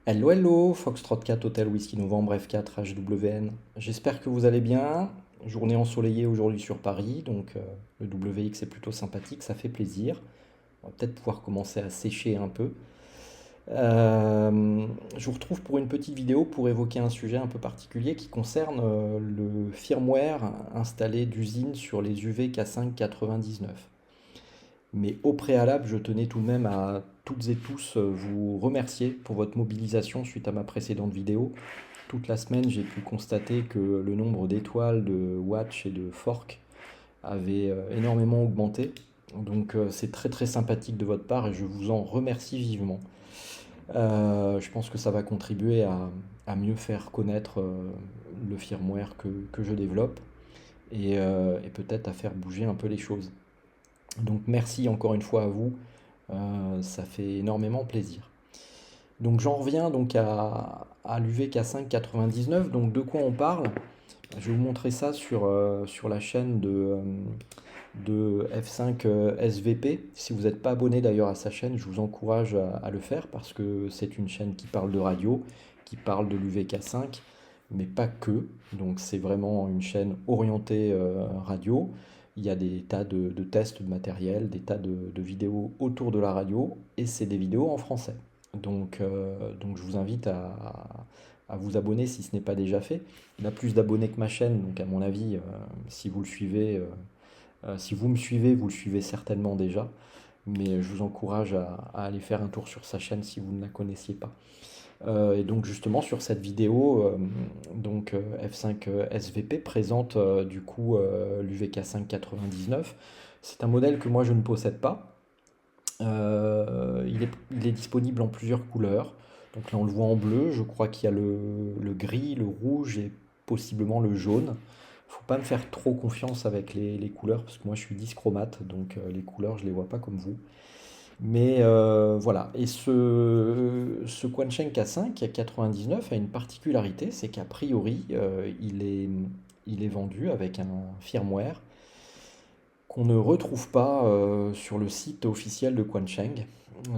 Hello, hello, Foxtrot 4 Hotel Whisky Novembre F4 HWN. J'espère que vous allez bien. Journée ensoleillée aujourd'hui sur Paris, donc le WX est plutôt sympathique, ça fait plaisir. On va peut-être pouvoir commencer à sécher un peu. Je vous retrouve pour une petite vidéo pour évoquer un sujet un peu particulier qui concerne le firmware installé d'usine sur les UV K5 99. Mais au préalable, je tenais tout de même à toutes et tous vous remercier pour votre mobilisation suite à ma précédente vidéo. Toute la semaine, j'ai pu constater que le nombre d'étoiles, de watch et de fork avait énormément augmenté. Donc c'est très très sympathique de votre part et je vous en remercie vivement. Je pense que ça va contribuer à mieux faire connaître le firmware que je développe et peut-être à faire bouger un peu les choses. Donc merci encore une fois à vous, ça fait énormément plaisir. Donc j'en reviens donc à l'UVK5 99. Donc de quoi on parle? Je vais vous montrer ça sur la chaîne de F5 SVP. Si vous n'êtes pas abonné d'ailleurs à sa chaîne, je vous encourage à le faire parce que c'est une chaîne qui parle de radio, qui parle de l'UVK5, mais pas que. Donc c'est vraiment une chaîne orientée radio. Il y a des tas de tests de matériel, des tas de vidéos autour de la radio, et c'est des vidéos en français. Donc je vous invite à vous abonner si ce n'est pas déjà fait. Il a plus d'abonnés que ma chaîne, donc à mon avis, si vous le suivez, si vous me suivez, vous le suivez certainement déjà. Mais je vous encourage à aller faire un tour sur sa chaîne si vous ne la connaissiez pas. Et donc justement sur cette vidéo, F5 SVP présente du coup l'UVK5 99. C'est un modèle que moi je ne possède pas. Il est disponible en plusieurs couleurs. Donc là on le voit en bleu, je crois qu'il y a le gris, le rouge et possiblement le jaune. Faut pas me faire trop confiance avec les couleurs parce que moi je suis dyschromate, donc les couleurs je les vois pas comme vous. Mais voilà, et ce Quansheng K5 à 99 a une particularité, c'est qu'a priori il est vendu avec un firmware qu'on ne retrouve pas sur le site officiel de Quansheng.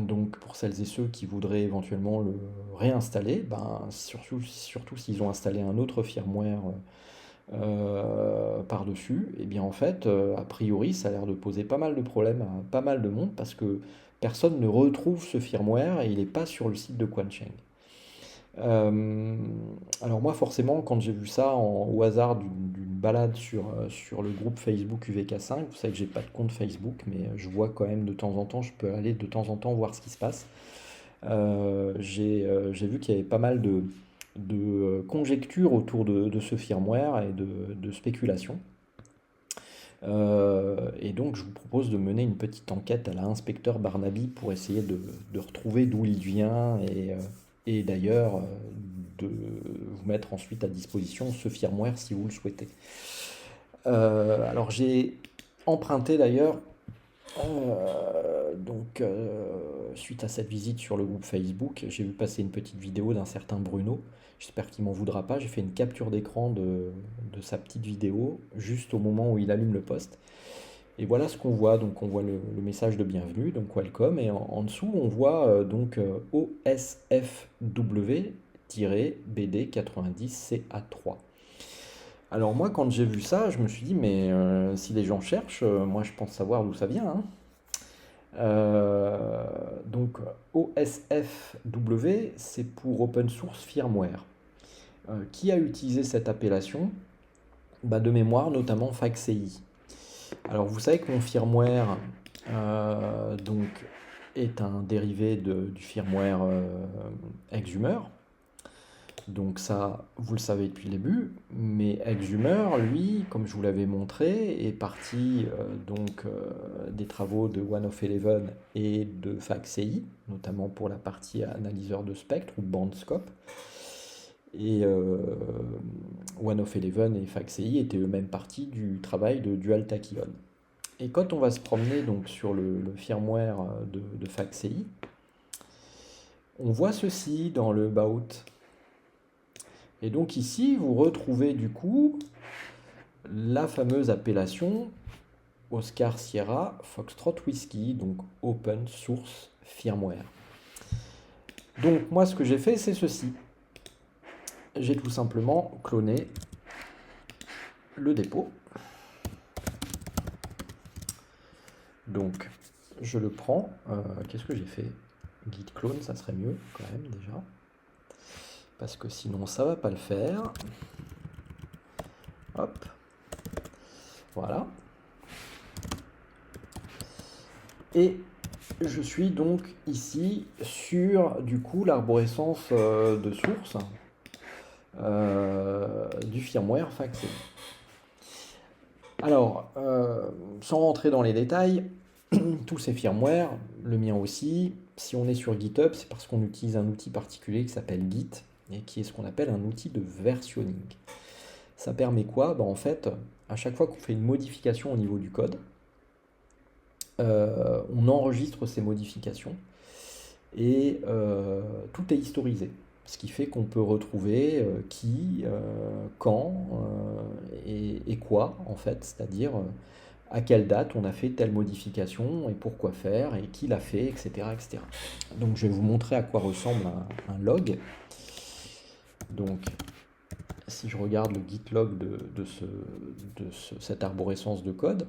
Donc pour celles et ceux qui voudraient éventuellement le réinstaller, ben, surtout s'ils ont installé un autre firmware par-dessus, et bien en fait, a priori, ça a l'air de poser pas mal de problèmes à pas mal de monde parce que personne ne retrouve ce firmware et il n'est pas sur le site de Quansheng. Euh, alors moi forcément quand j'ai vu ça au hasard d'une balade sur le groupe Facebook UVK5, vous savez que j'ai pas de compte Facebook mais je vois quand même de temps en temps, je peux aller de temps en temps voir ce qui se passe. J'ai vu qu'il y avait pas mal de conjectures autour de ce firmware et de spéculations. Et donc je vous propose de mener une petite enquête à la inspecteur Barnaby pour essayer de retrouver d'où il vient et d'ailleurs de vous mettre ensuite à disposition ce firmware si vous le souhaitez. Alors j'ai emprunté d'ailleurs suite à cette visite sur le groupe Facebook, j'ai vu passer une petite vidéo d'un certain Bruno. J'espère qu'il m'en voudra pas. J'ai fait une capture d'écran de sa petite vidéo juste au moment où il allume le poste. Et voilà ce qu'on voit. Donc on voit le message de bienvenue, donc welcome. Et en dessous, on voit OSFW-BD90CA3. Alors moi, quand j'ai vu ça, je me suis dit, mais si les gens cherchent, moi je pense savoir d'où ça vient, hein. Donc OSFW, c'est pour Open Source Firmware. Qui a utilisé cette appellation? Bah, de mémoire, notamment FACSI. Alors vous savez que mon firmware donc, est un dérivé du firmware Exhumer. Donc ça, vous le savez depuis le début, mais Exhumer, lui, comme je vous l'avais montré, est parti des travaux de One of Eleven et de FACSI, notamment pour la partie analyseur de spectre ou bandscope. Et One of Eleven et FACSI étaient eux-mêmes partis du travail de Dual Tachyon. Et quand on va se promener donc sur le firmware de FACSI, on voit ceci dans le About. Et donc ici, vous retrouvez du coup la fameuse appellation Oscar Sierra Foxtrot Whiskey, donc Open Source Firmware. Donc moi, ce que j'ai fait, c'est ceci. J'ai tout simplement cloné le dépôt. Donc, je le prends. Qu'est-ce que j'ai fait? Git clone, ça serait mieux quand même déjà. Parce que sinon, ça va pas le faire. Hop. Voilà. Et je suis donc ici sur du coup l'arborescence de source du firmware FactSet. Alors, sans rentrer dans les détails, tous ces firmware, le mien aussi, si on est sur GitHub, c'est parce qu'on utilise un outil particulier qui s'appelle Git et qui est ce qu'on appelle un outil de versionning. Ça permet quoi? En fait, à chaque fois qu'on fait une modification au niveau du code, on enregistre ces modifications et tout est historisé. Ce qui fait qu'on peut retrouver qui, quand et quoi, en fait, c'est-à-dire à quelle date on a fait telle modification et pourquoi faire et qui l'a fait, etc., etc. Donc je vais vous montrer à quoi ressemble un log. Donc si je regarde le git log de cette arborescence de code,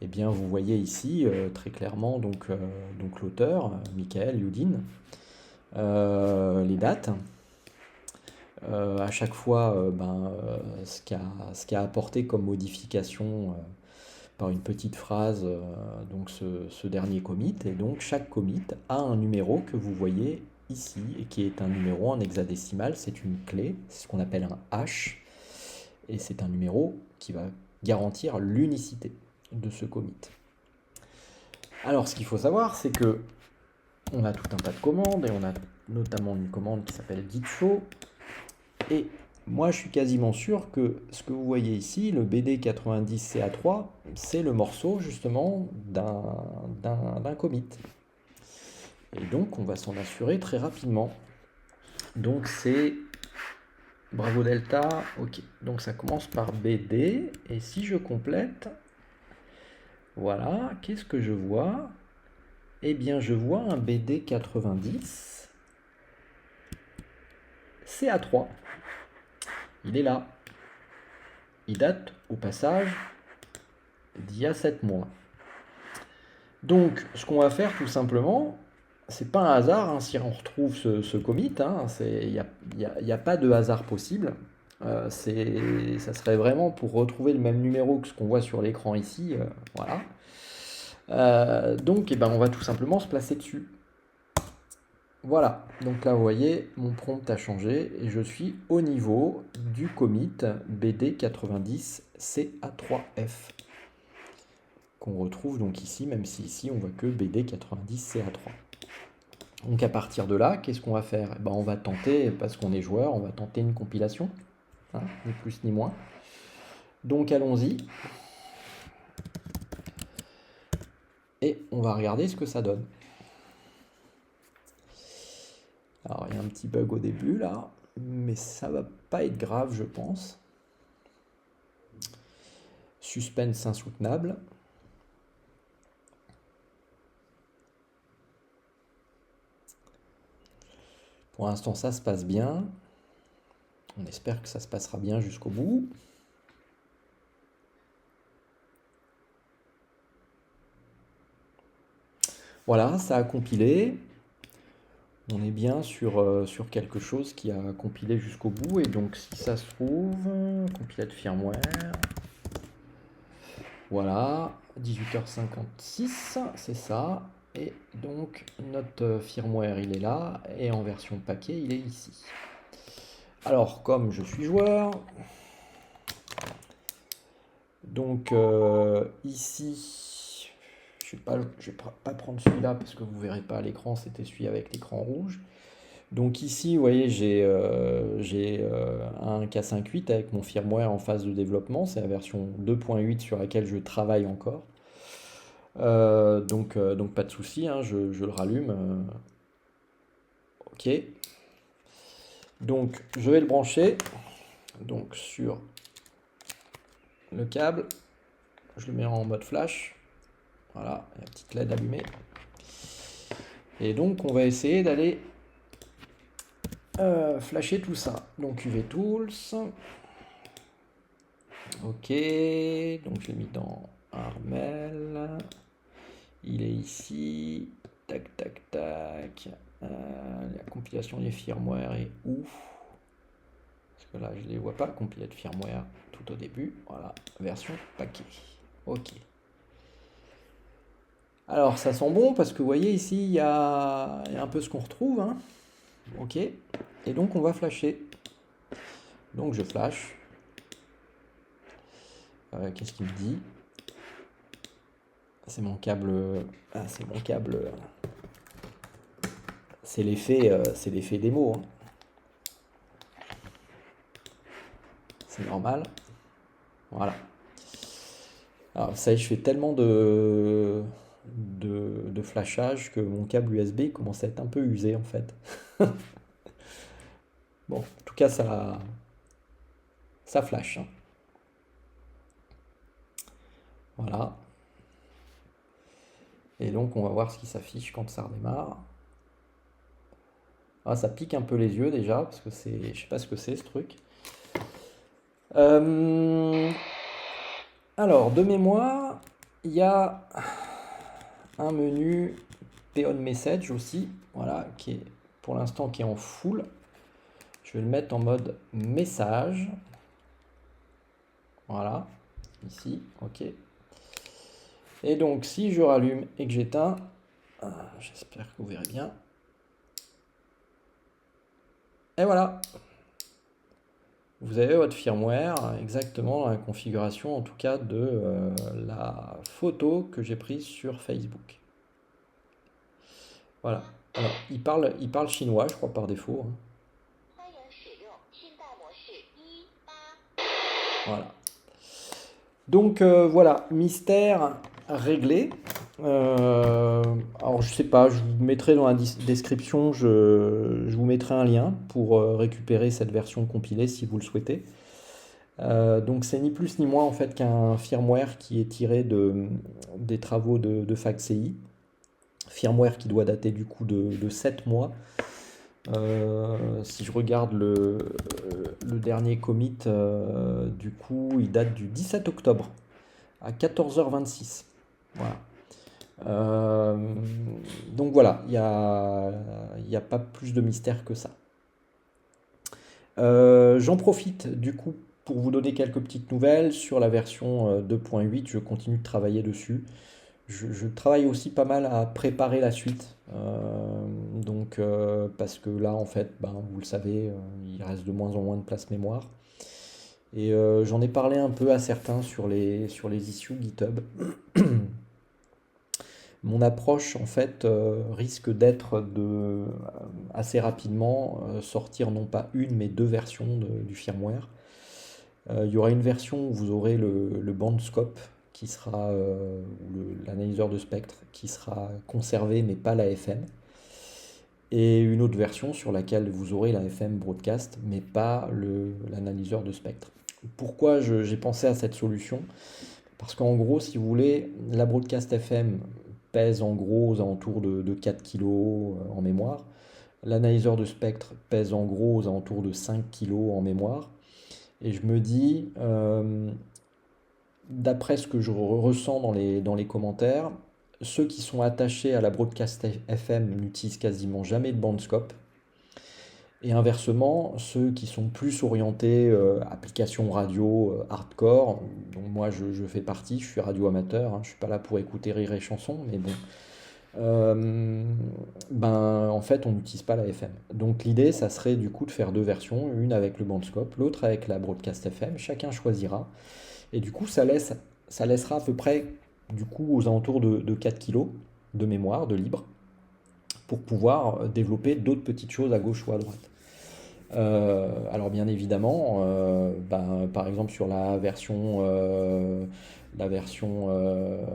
eh bien vous voyez ici très clairement donc l'auteur, Michael Yudin, les dates. À chaque fois, ce qu'a apporté comme modification par une petite phrase, donc ce dernier commit. Et donc chaque commit a un numéro que vous voyez ici et qui est un numéro en hexadécimal. C'est une clé, c'est ce qu'on appelle un hash. Et c'est un numéro qui va garantir l'unicité de ce commit. Alors ce qu'il faut savoir, c'est que on a tout un tas de commandes et on a notamment une commande qui s'appelle git show. Et moi, je suis quasiment sûr que ce que vous voyez ici, le BD90CA3, c'est le morceau justement d'un commit. Et donc, on va s'en assurer très rapidement. Donc, c'est Bravo Delta, ok. Donc, ça commence par BD. Et si je complète, voilà, qu'est-ce que je vois? Eh bien, je vois un BD90 CA3. Il est là. Il date au passage d'il y a 7 mois. Donc, ce qu'on va faire tout simplement, c'est pas un hasard hein, si on retrouve ce commit. Il n'y a pas de hasard possible. Ça serait vraiment pour retrouver le même numéro que ce qu'on voit sur l'écran ici. Voilà. Donc, on va tout simplement se placer dessus. Voilà. Donc là, vous voyez, mon prompt a changé et je suis au niveau du commit BD90CA3F. Qu'on retrouve donc ici, même si ici on voit que BD90CA3. Donc à partir de là, qu'est-ce qu'on va faire? On va tenter, parce qu'on est joueur, on va tenter une compilation, hein, ni plus ni moins. Donc allons-y. Et on va regarder ce que ça donne. Alors il y a un petit bug au début là, mais ça va pas être grave je pense. Suspense insoutenable. Pour l'instant, ça se passe bien. On espère que ça se passera bien jusqu'au bout. Voilà, ça a compilé. On est bien sur quelque chose qui a compilé jusqu'au bout. Et donc, si ça se trouve, compilate firmware. Voilà, 18h56, c'est ça. Et donc, notre firmware, il est là. Et en version paquet, il est ici. Alors, comme je suis joueur, donc ici, je vais pas prendre celui-là parce que vous ne verrez pas à l'écran, c'était celui avec l'écran rouge. Donc ici, vous voyez, j'ai un K5.8 avec mon firmware en phase de développement. C'est la version 2.8 sur laquelle je travaille encore. Donc pas de souci, hein, je le rallume. Ok. Donc je vais le brancher donc sur le câble. Je le mets en mode flash. Voilà, la petite LED allumée. Et donc on va essayer d'aller flasher tout ça. Donc UV Tools. Ok, donc je l'ai mis dans Armel. Il est ici. Tac, tac, tac. La compilation des firmware est où? Parce que là, je ne les vois pas, compilé de firmware tout au début. Voilà, version paquet. Ok. Alors, ça sent bon parce que vous voyez ici, il y a un peu ce qu'on retrouve. Hein. Ok. Et donc, on va flasher. Donc, je flash. Qu'est-ce qu'il me dit? C'est mon câble. Ah, c'est mon câble. C'est l'effet démo. Hein. C'est normal. Voilà. Alors, ça y est, je fais tellement de flashage que mon câble USB commence à être un peu usé en fait. Bon, en tout cas, ça flash. Hein. Voilà. Et donc, on va voir ce qui s'affiche quand ça redémarre. Ah, ça pique un peu les yeux déjà, parce que c'est, je sais pas ce que c'est ce truc. Alors, de mémoire, il y a un menu Peon Message aussi, voilà, qui est pour l'instant qui est en full. Je vais le mettre en mode message. Voilà, ici, ok. Et donc, si je rallume et que j'éteins, j'espère que vous verrez bien. Et voilà. Vous avez votre firmware exactement dans la configuration, en tout cas, de la photo que j'ai prise sur Facebook. Voilà. Alors, il parle chinois, je crois, par défaut. Hein. Voilà. Donc, voilà, mystère réglé. Alors, je sais pas, je vous mettrai dans la description, je vous mettrai un lien pour récupérer cette version compilée si vous le souhaitez. Donc c'est ni plus ni moins en fait qu'un firmware qui est tiré des travaux de FACSI. Firmware qui doit dater du coup de 7 mois. Si je regarde le dernier commit, du coup il date du 17 octobre à 14h26. Voilà. Donc voilà, il n'y a pas plus de mystère que ça. J'en profite du coup pour vous donner quelques petites nouvelles sur la version 2.8. Je continue de travailler dessus. Je travaille aussi pas mal à préparer la suite. Parce que là, en fait, ben, vous le savez, il reste de moins en moins de place mémoire. Et j'en ai parlé un peu à certains sur les issues GitHub. Mon approche, en fait, risque d'être de assez rapidement sortir non pas une, mais deux versions du firmware. Il y aura une version où vous aurez le bandscope qui sera, l'analyseur de spectre qui sera conservé, mais pas la FM. Et une autre version sur laquelle vous aurez la FM broadcast, mais pas l'analyseur de spectre. Pourquoi j'ai pensé à cette solution? Parce qu'en gros, si vous voulez, la broadcast FM pèse en gros aux alentours de 4 kg en mémoire. L'analyseur de spectre pèse en gros aux alentours de 5 kg en mémoire. Et je me dis, d'après ce que je ressens dans les commentaires, ceux qui sont attachés à la broadcast FM n'utilisent quasiment jamais de bandscope. Et inversement, ceux qui sont plus orientés applications radio hardcore, dont moi je fais partie, je suis radio amateur, hein, je suis pas là pour écouter rire et chanson, mais bon, ben en fait on n'utilise pas la FM. Donc l'idée ça serait du coup de faire deux versions, une avec le bandscope, l'autre avec la broadcast FM, chacun choisira. Et du coup ça laissera à peu près du coup aux alentours de 4 kg de mémoire, de libre, pour pouvoir développer d'autres petites choses à gauche ou à droite. Alors bien évidemment, par exemple sur la version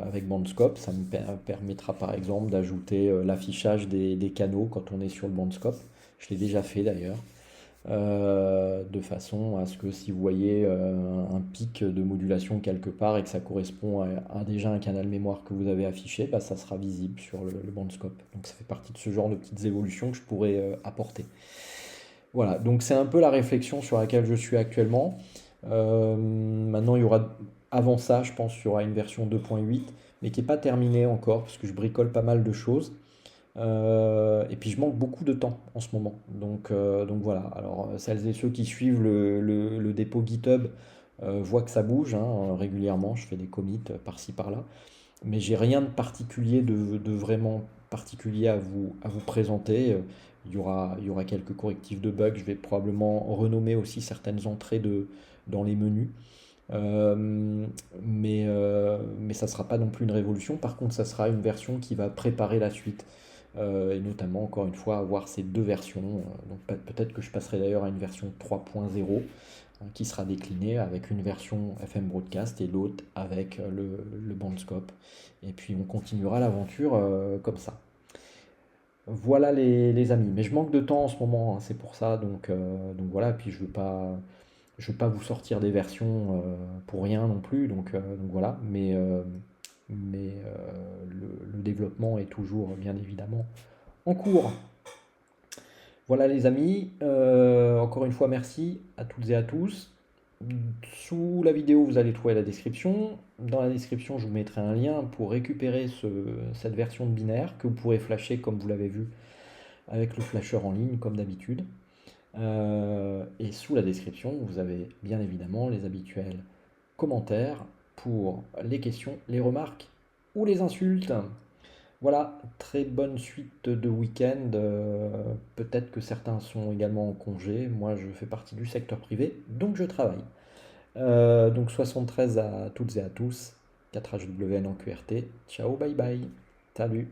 avec bandscope, ça me permettra par exemple d'ajouter l'affichage des canaux quand on est sur le bandscope. Je l'ai déjà fait d'ailleurs. De façon à ce que si vous voyez un pic de modulation quelque part et que ça correspond à déjà un canal mémoire que vous avez affiché, bah, ça sera visible sur le bandscope. Donc ça fait partie de ce genre de petites évolutions que je pourrais apporter. Voilà, donc c'est un peu la réflexion sur laquelle je suis actuellement. Maintenant, il y aura, avant ça, je pense, il y aura une version 2.8, mais qui n'est pas terminée encore, parce que je bricole pas mal de choses. Et puis je manque beaucoup de temps en ce moment. Donc voilà. Alors celles et ceux qui suivent le dépôt GitHub voient que ça bouge hein, régulièrement. Je fais des commits par-ci par-là. Mais j'ai rien de particulier, de vraiment particulier à vous présenter. Il y aura quelques correctifs de bugs. Je vais probablement renommer aussi certaines entrées dans les menus. Euh, mais ça ne sera pas non plus une révolution. Par contre, ça sera une version qui va préparer la suite. Et notamment, encore une fois, avoir ces deux versions. Donc peut-être que je passerai d'ailleurs à une version 3.0 hein, qui sera déclinée avec une version FM Broadcast et l'autre avec le Bandscope. Et puis on continuera l'aventure comme ça. Voilà les amis. Mais je manque de temps en ce moment, hein, c'est pour ça. Donc voilà, puis je veux pas vous sortir des versions pour rien non plus. Donc voilà, mais le développement est toujours bien évidemment en cours. Voilà les amis, encore une fois merci à toutes et à tous. Sous la vidéo vous allez trouver la description. Dans la description je vous mettrai un lien pour récupérer cette version de binaire que vous pourrez flasher comme vous l'avez vu avec le flasher en ligne comme d'habitude. Et sous la description vous avez bien évidemment les habituels commentaires pour les questions, les remarques ou les insultes. Voilà, très bonne suite de week-end. Peut-être que certains sont également en congé. Moi, je fais partie du secteur privé, donc je travaille. Donc 73 à toutes et à tous. 4HWN en QRT. Ciao, bye bye. Salut.